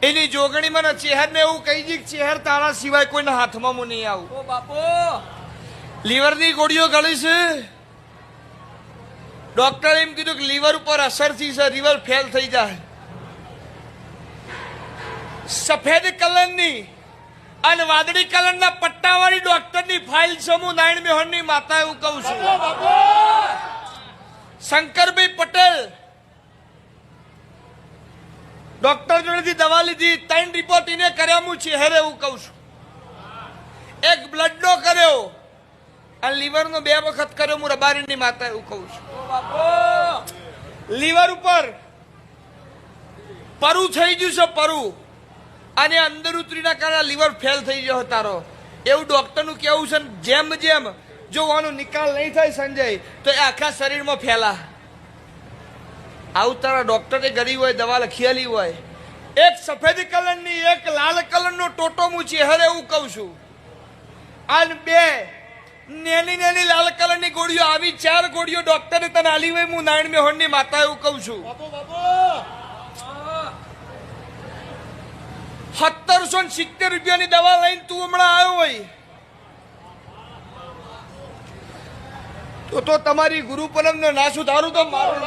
એની જોગણી મને ચહેર ને એવું કહી દી ચહેર તારા સિવાય કોઈના હાથમાં હું નહીં આવું. ઓ બાપુ લીવર ની ગોળીઓ ગળી છે. ડોક્ટરે એમ કીધું કે લીવર ઉપર અસર થી છે, લીવર ફેલ થઈ જાય. સફેદ કલરની અને વાદળી કલરના પટ્ટાવાળી ડોક્ટરની ફાઇલ છે. હું નારાયણ મેહોણની માતા એવું કહું છું. શંકરભાઈ પટેલ ડોક્ટર જોડેથી દવા લીધી, 3 રિપોર્ટ એને કર્યા. હું ચહેરે એવું કહું છું. એક બ્લડ નો કર્યો અને લીવર નો 2 વખત કર્યો. હું રબારીની માતા એવું કહું છું. લીવર ઉપર પરુ થઈ ગયું છે, પરુ, અને અંદર ઉતરીના કારણે લીવર ફેલ થઈ ગયો તારો, એવું ડોક્ટરનું કેવું છે. જેમ જેમ જો આનો નિકાલ નહીં થાય સંજય, તો એ આખા શરીરમાં ફેલા. આવું તારા ડોક્ટરે ગરી હોય, દવા લખેલી હોય. એક સફેદ કલરની, એક લાલ કલરનો ટોટો હું ચહેરે એવું કહું છું. અને 2 નેની નેની લાલ કલરની ગોળીઓ, આવી 4 ગોળીઓ ડોક્ટરે તને આલી હોય. હું નારાયણ મેહોણની માતા એવું કહું છું. 1770 રૂપિયાની દવા લઈને તું હમણાં આવ્યો હોય તો તમારી ગુરુ પરમ ના સુધારું તો મારું